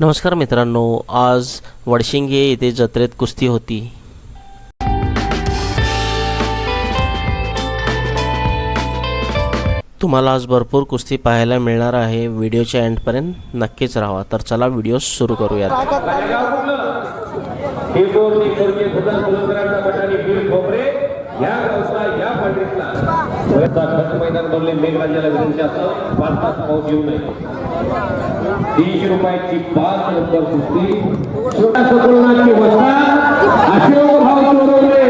नमस्कार मित्रांनो, आज वडशिंगे येथे जत्रेत कुस्ती होती. तुम्हाला आज भरपूर कुस्ती पाहायला मिळणार आहे. व्हिडिओच्या एंडपर्यंत नक्कीच राहा. तर चला व्हिडिओ सुरू करूयात. मैदान बनले मेघराजाला विनंती असं 5 तास पाऊस येऊ नये. 300 रुपयाची 5 नंबर कुस्ती छोटा सकोलनाची वस्ता अशोक भाव चोरवले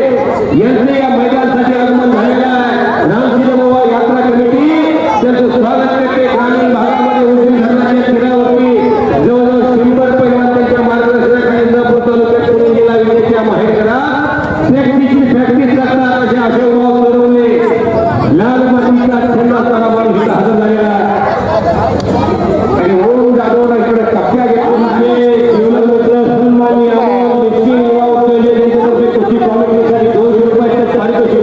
यांचे या मैदानासाठी आगमन झालेलं आहे. रामसिंहबाबा यात्रा कमिटी त्यांचं स्वागत करते. ग्रामीण भागामध्ये उजवी धरणाच्या तीरावरती जवळजवळ 100 पैलवान त्यांच्या मार्गदर्शनाखाली इंदापूर तालुक्यात पुणे जिल्हा विजेच्या माहेरकरा शेकडीची प्रॅक्टिस करतात असे अशोक भाव चोरवले लाल मातीचा छंद असताना माणूस इथं हजर झालेला आणि ओम जाधवला इकडे कप्प्या घेतले. जीवनमित्र सन्माननीय अमोल मिस्किन युवा उद्योजक यांच्यातर्फे कुस्ती कॉमेडीसाठी 200 रुपयाचे पारितोषिक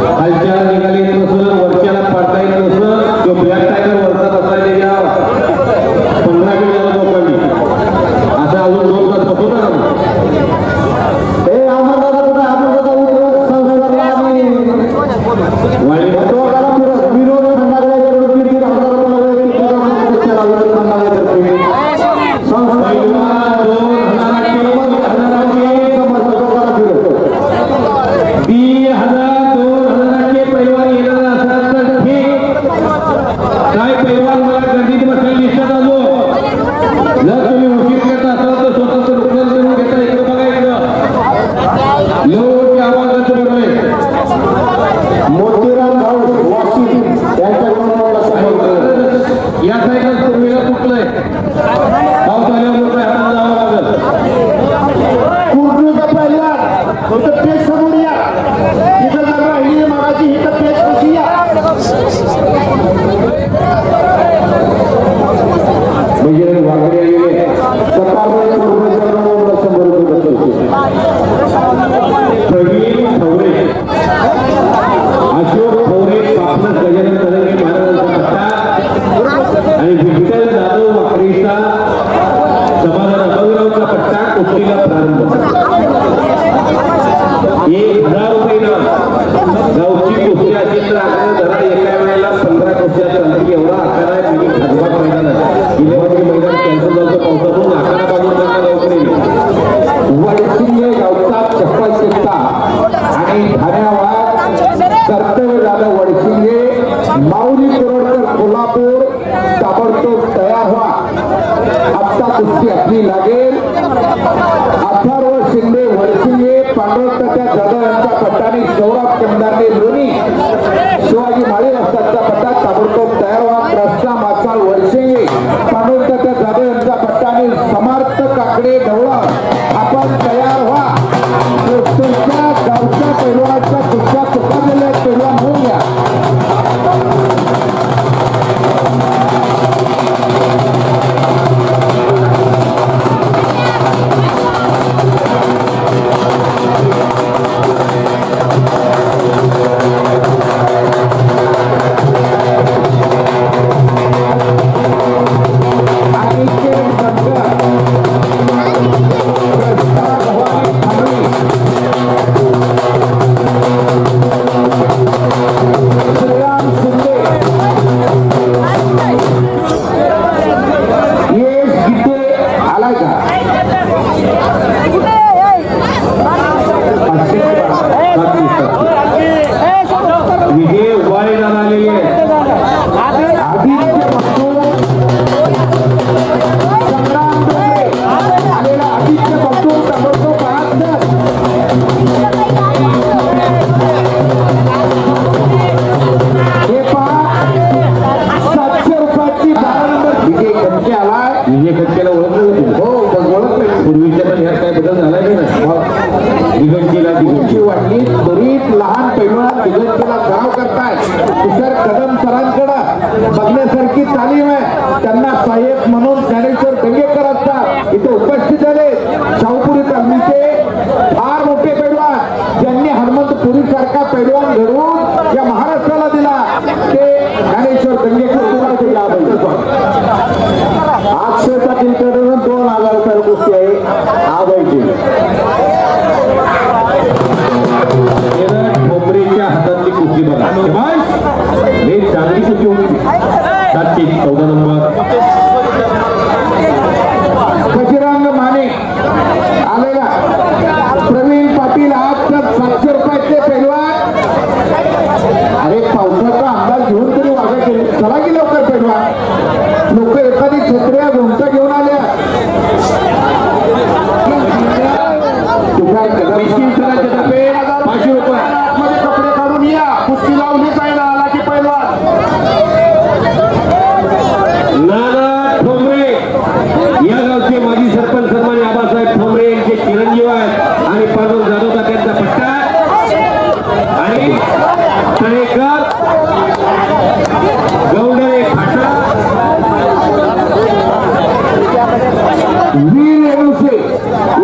खालच्या निघाली नसून वरच्याला पडता येत नसतं तो ब्लॅक टायगर वरचा बसला त्याच्या 15 मिनिटाला लोकांनी असं अजून 2 तास बसू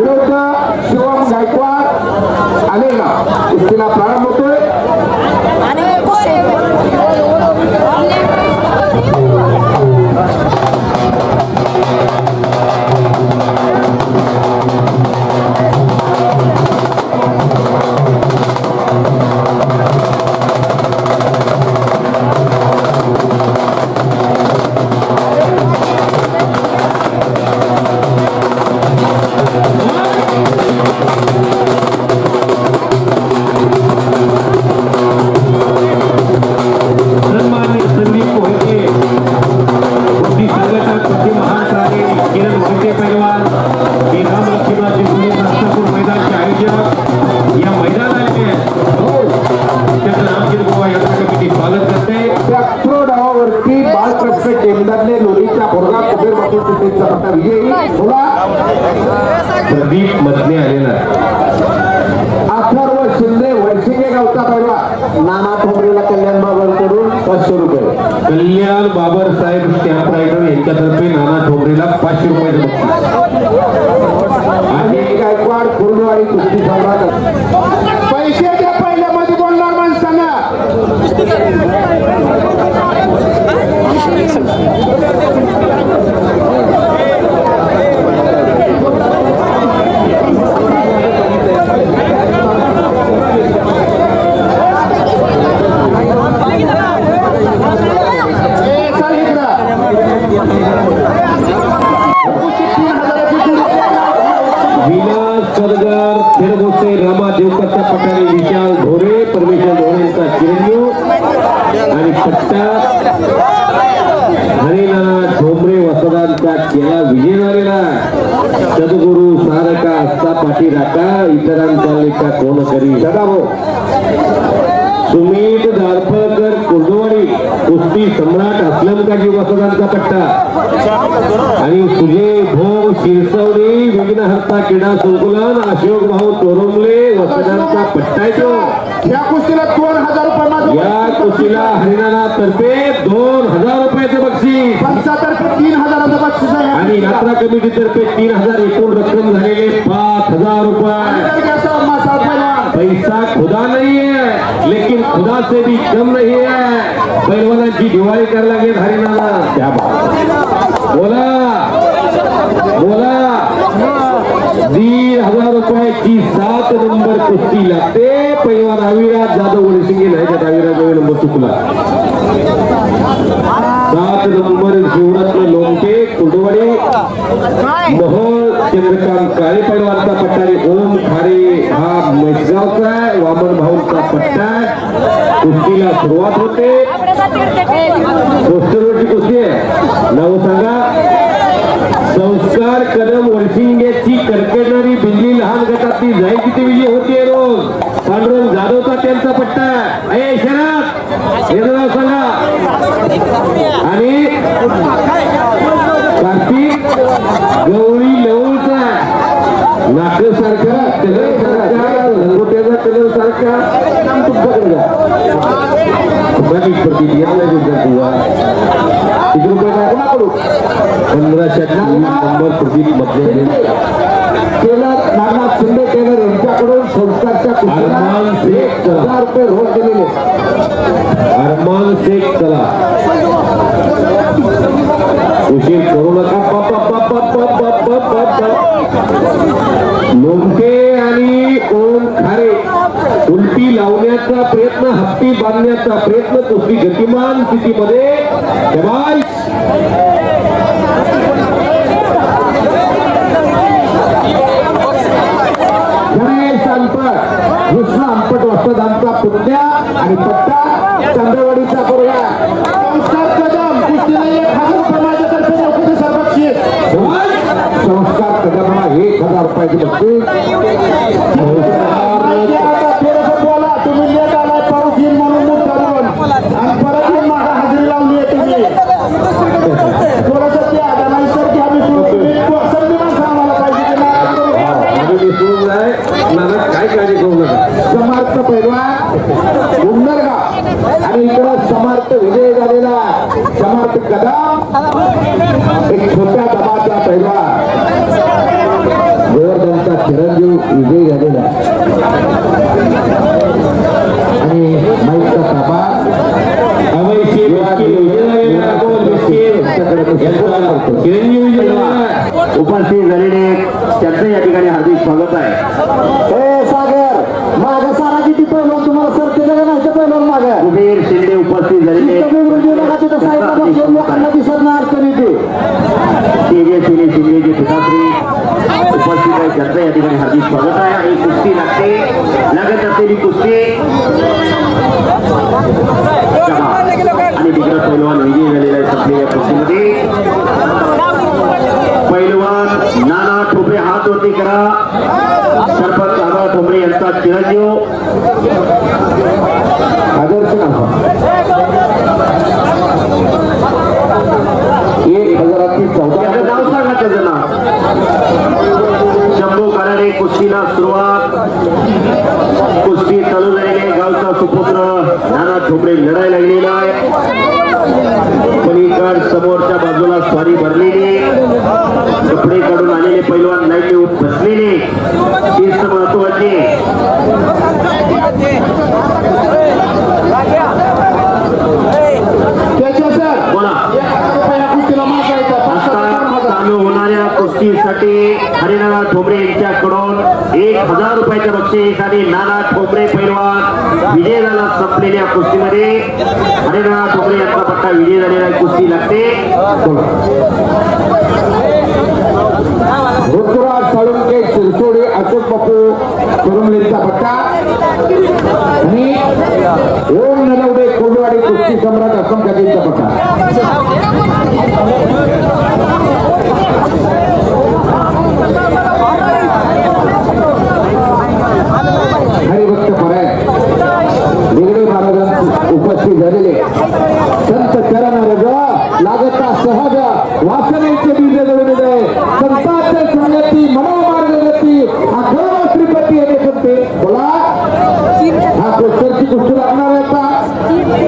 नका शिवम गायकवाड आलेला कुस्तीला प्रारंभ होतोय. प्रदीप मधने आलेला आहे. अथर्व शिंदे वैशिंगे गावचा पहिला नाना ठोंबरेला कल्याण बाबांकडून 500 रुपये. कल्याण बाबर साहेब स्टॅम्प रायडर यांच्यातर्फे नाना ठोंबरेला 500 रुपये बक्षीस. आणि गायकवाड कुर्डवाडी कुस्ती सम्राट. पैसे द्या पहिल्यामध्ये बोलणार माणसांना. विलास सदगर खेळगोसे रमा देवकरच्या पटाने विशाल ढोरे परमेश्वर ढोरेंचा चिरंजीव आणि पट्टा हरिनाना ठोंबरे वसदांचा केला विजय झालेला. सद्गुरु सारका हस्ता पाठी राखा इतरांचा लेखा कोण करी. सदाभाऊ सुमित दारफळकर कुर्डवाडी कुस्ती सम्राट असलम काजी वसदांचा पट्टा आणि सुजय भोग शिरसवडी विघ्नहर्ता क्रीडा संकुलन अशोक भाऊ तोरमले वसदांचा पट्टा आहे तो. या कुस्तीला 2000 रुपये माझं. या कुस्तीला हरियाणा तर्फे 2000 रुपयाचे बक्षीस पंचातर्फे 3000 बक्षीस आहे. आणि यात्रा कमिटी तर्फे 3000 एकूण रक्कम झालेले 5000 रुपये. पैसा खुदा नहीं है लेकिन खुदा से भी कम नहीं है. पैलवानाची दिवाळी करायला लागेल हरियाणाला. क्या बात. बोला बोला 1500 रुपयाची 7 नंबर कुस्ती लागते. पैलवान अविराज जाधव वडसिंगे नाही त्यात अविराज नंबर चुकला. 7 नंबर शिवरत्न लोमटे कुर्डवाडी मोहोळ चंद्रकांत काळे पैलवानचा पट्टा आणि ओम ठारे हा म्हैसगावचा आहे. वामन भाऊंचा पट्टा. कुस्तीला सुरुवात होते. पोस्टरवरची कुस्ती आहे. नाव सांगा. संस्कार कदम वडसिंगेची कडकडणारी बिल्ली लहान गटातली जाईल तिथे विजय होते रोज. पांडुरंग जाधवचा त्यांचा पट्टा. अय शरद याचं नाव सांगा. आणि कार्तिक गौरी लवळचा नाकासारखा कलर सारखा लंगोट्याचा कलर सारखा नाम तुमच्याकडे द्या. बाकी प्रतीक याला घेऊन तुला किती रुपये कोणाकडून 1524 नंबर प्रदीप मध्ये टेलर नागनाथ शिंदे टेलर यांच्याकडून संस्कारच्या अरमान शेख 1000 रुपये रोज दिलेले. अरमान शेख चला उशीर करू नका. लोमटे आणि ओम खारे उलटी लावण्याचा प्रयत्न हत्ती बांधण्याचा प्रयत्न कुस्ती गतिमान स्थितीमध्ये. गणेश अंपट कृष्ण अंपट वस्तदांचा पुण्या आणि पट्टा चंद्रवाडीचा पोरगा. संस्कार कदम कुस्तीला 1000 रुपये माझ्यातर्फे नोकरी सर्वक्षी. संस्कार कदमला 1000 रुपयाची बक्षीस. बोला तुम्ही लेट आलाय पाऊस येईल म्हणून मुद्दामून आणि परत येऊन माझा हजेरी लावली आहे तुम्ही. थोडंसं त्या नाही की आम्ही संविधान आम्हाला पाहिजे काय काळजी करू नका. समर्थ पैलवान उंदरगाव आणि इकडं समर्थ विजय झालेला समर्थ कदम एक छोट्या दबाचा पैलवान गोवर्धनचा चिरंजीव विजय झालेला आणि माईकचा ताबा उपस्थित झालेले त्यांचं या ठिकाणी हार्दिक स्वागत आहे. सागर माझ्या साराची ती पैलवान तुम्हाला सर ते जगा नाही पैलवान माझ्या कुबेर शिंदे उपस्थित झालेले लोकांना दिसणार अडचण येते. तेजस्विनी शिंदेचे पिताश्री उपस्थित आहे त्यांचं या ठिकाणी हार्दिक स्वागत आहे. आणि कुस्ती लागते लागत असलेली कुस्ती आणि दिग्गज पैलवान विजयी झालेला आहे. आपल्या कुस्तीमध्ये पैलवान नाना ठोंबरे हात वरती करा. सरपंच नाना ठोंबरे यांचा चिरंजीव आदर्श नाव 1014 नाव सांगा त्याचं नाव. शंभू नाना ठोंबरे लढाई लागलेला आहे. पलीकड समोरच्या बाजूला स्वारी भरलेली, कपडे काढून आलेले पैलवान लाईन येऊन बसलेले, तेच महत्वाचे. बोला. चालू होणाऱ्या कुस्तीसाठी हरिनाना ठोंबरे यांच्याकडून 1000 रुपयाच्या बक्षीस आणि नाना ठोंबरे पैलवान विजय झाला. संपलेल्या कुस्तीमध्ये हरिनाना ठोंबरे यांचा पट्टा विजय झालेला कुस्ती लागते. ऋतुराज साळुंके शिरसोडे अशोक बापू कुरुमलेचा पट्टा आणि ओम नलवडे कोल्डवाडी कुस्ती सम्राट असम काजींचा पट्टा. हरिभक्त परायण वेगळे महाराजांचे उपस्थित झालेले संत चरण रज लागता सहज वासनेचे बीज जळविले संतांच्या संगती मनोमार्ग गती अखंड श्रीपती येणे संते. बोला हा कोस्टरची कुस्ती लागणार आहे का?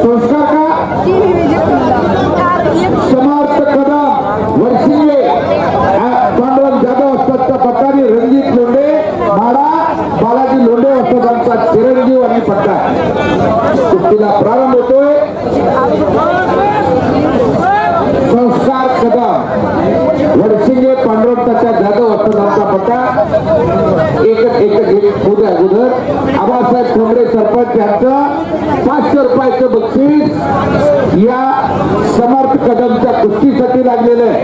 संस्कार का? समर्थ कदम वर्षिंगे पांडवन जाधव असतातचा पट्टाने रणजित लोंढे माडा बालाजी लोंढे असतातचा चिरंजीव आणि पट्टा. कुस्तीला प्रारंभ होतोय. संस्कार कदम वडसिंगे पांडुरंगाच्या जाधव असतातचा पट्टा. एक होत्या अगोदर आबासाहेब ठोंबरे सरपंच यांचं 500 रुपयाचं बक्षीस या समर्थ कदमच्या कुस्तीसाठी लागलेलं आहे.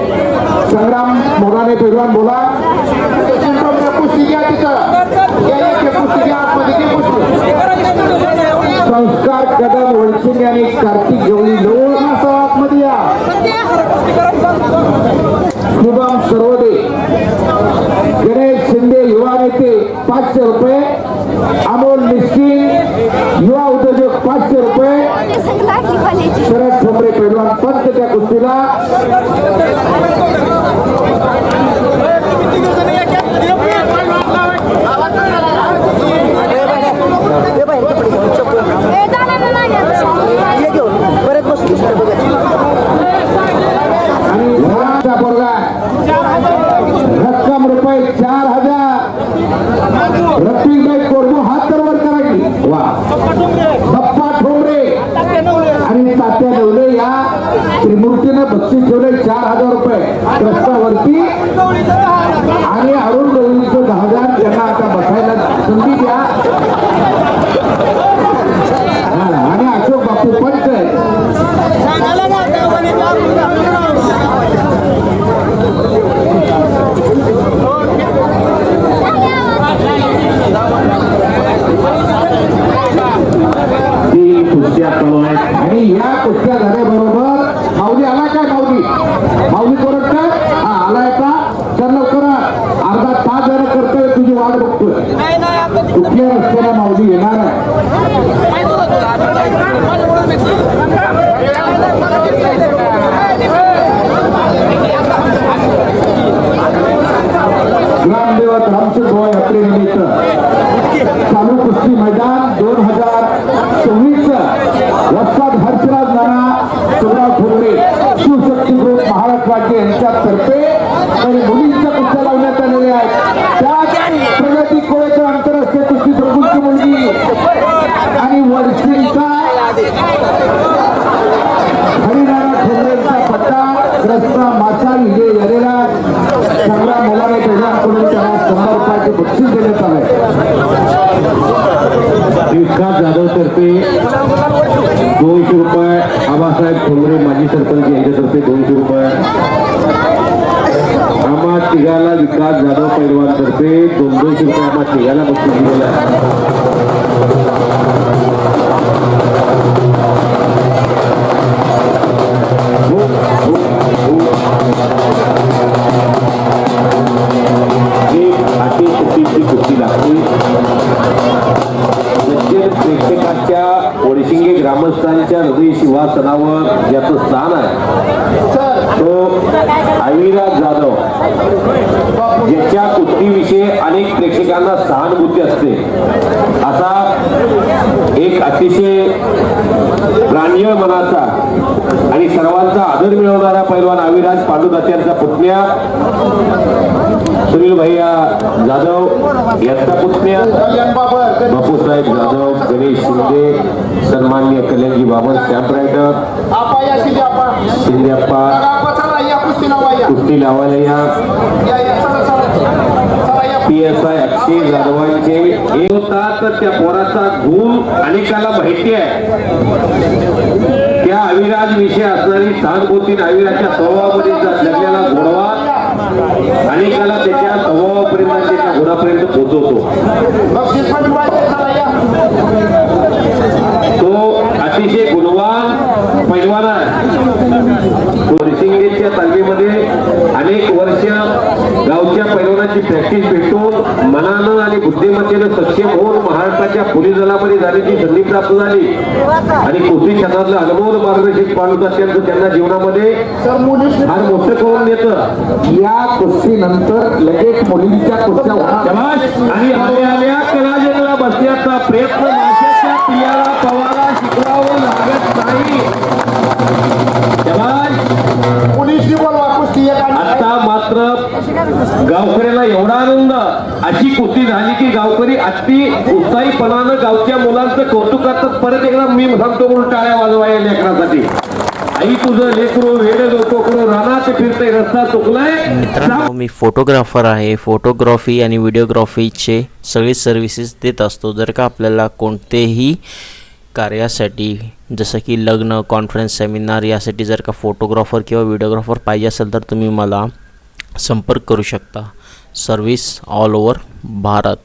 संग्राम मोराने पैलवान बोला. कुस्ती घ्या संस्कार कदम वडसिंगे आणि कार्तिक गवळी लोणासह आतमध्ये या. शुभम सर्वदे गणेश शिंदे युवा नेते 500 रुपये. अमोल मिस्किन युवा उद्योजक 500 रुपये. शरद ठोंबरे पैलवान पंच त्या कुस्तीला. रक्कम रुपये 4000. रफिकभाई कोरबू हात तर वर करायची. वा बप्पा ठोंबरे आणि तात्या नवले या त्रिमूर्तीनं बक्षीस ठेवले 4000 रुपये रस्त्यावरती. आणि अरुण गवळीचं 10,000. त्यांना आता बसायला संधी द्या. आणि अशोक बापू पंच आणि या कुस्त्या झाल्याबरोबर माऊली आला काय? माऊली कोरट काय? हा आलाय का? चल लवकर अर्धा तास जरा करतोय तुझी वाट बघतोय. कुठल्या रस्त्याला माऊली येणार आहे? ग्रामदेवत रामचंद्र भोय यात्रेनिमित्त चालू कुस्ती मैदान 2026 वस्ताद हर्षराज नाना सुब्राव ठोंबरे शिवशक्ती ग्रुप महाराष्ट्र राज्य यांच्यातर्फे आणि मुलींच्या कुस्त्या लावण्यात आलेल्या आहेत. त्यात प्रगती कोळेकर आंतरराष्ट्रीय कुस्ती प्रभूंची मुलगी आणि वर्षींचा हरिनाना ठोंबरेंचा पट्टा रस्ता मासा विजय झालेला. संग्राम मोलाने पैलवानकडून त्याला 100 रुपयाचे बक्षीस देण्यात आले. विकास जाधव तर्फे 200 रुपये. आबासाहेब ठोंबरे माजी सरपंच यांच्यातर्फे 200 रुपये. आम्हा तिघाला विकास जाधव पैलवान तर्फे 200 रुपये आम्हा तिघाला बक्षीस दिलेलं आहे. कुस्ती लागते. प्रेक्षकांच्या वडशिंगे ग्रामस्थांच्या हृदय शिवासनावर याचं स्थान आहे. तो अविराज जाधव, ज्याच्या कुस्तीविषयी अनेक प्रेक्षकांना सहानुभूती असते, असा एक अतिशय प्रांजळ मनाचा आणि सर्वांचा आदर मिळवणारा पैलवान अविराज पांडुदास यांचा पुतण्या सुनील भैया जाधव यांचा पुतण्या बापूसाहेब जाधव, गणेश शिंदे, सन्माननीय कल्याणजी बाबर, कॅम्प रायडर शिंदे अप्पा, कुस्ती लावायला या PSI अक्षय जाधवांचे एक होता, तर त्या पोराचा गुण अनेकाला माहिती आहे. त्या अविराज विषयी असणारी सहानुभूती, अविराजच्या स्वभावामध्ये जगलेला गोडवा अनेकाला त्याच्या स्वभावापर्यंत, त्याच्या गुणापर्यंत पोहोचवतो. तो अतिशय गुणवान पैलवान आहे. सिंगेच्या तालमीमध्ये अनेक वर्ष गावच्या पैलवानाची प्रॅक्टिस भेटून मनानं आणि बुद्धिमत्तेनं सक्षम होऊन महाराष्ट्राच्या पोलीस दलामध्ये जाण्याची संधी प्राप्त झाली आणि कुस्ती क्षेत्रातलं अनुभव मार्गदर्शक पांडुदास यांचं त्यांना जीवनामध्ये फार मोठं करून देतं. या कुस्तीनंतर लगेच मुलींच्या कुस्त्या होणार. आणि आल्या कलाजनला बसण्याचा प्रयत्न माशाच्या पियाला पवाला शिकवावं लागत नाही. पोलीस बोलवा कुस्ती आता मात्र गावकऱ्याला एवढा आनंद, अशी कुस्ती झाली की गावकरी अति उत्साहीपणानं गावच्या मुलांचं कौतुक करतात. परत एकदा मी सांगतो म्हणून टाळ्या वाजवा या लेकरासाठी. आई तुझं लेकरू वेडे लोकोकरू रानात फिरतंय, रस्ता चुकलाय. मित्रांनो, मी फोटोग्राफर आहे. फोटोग्राफी आणि व्हिडिओग्राफीचे सगळे सर्व्हिसेस देत असतो. जर का आपल्याला कोणतेही कार्यासाठी, जसं की लग्न, कॉन्फरन्स, सेमिनार, यासाठी जर का फोटोग्राफर किंवा व्हिडिओग्राफर पाहिजे असेल तर तुम्ही मला संपर्क करू शकता. Service all over Bharat.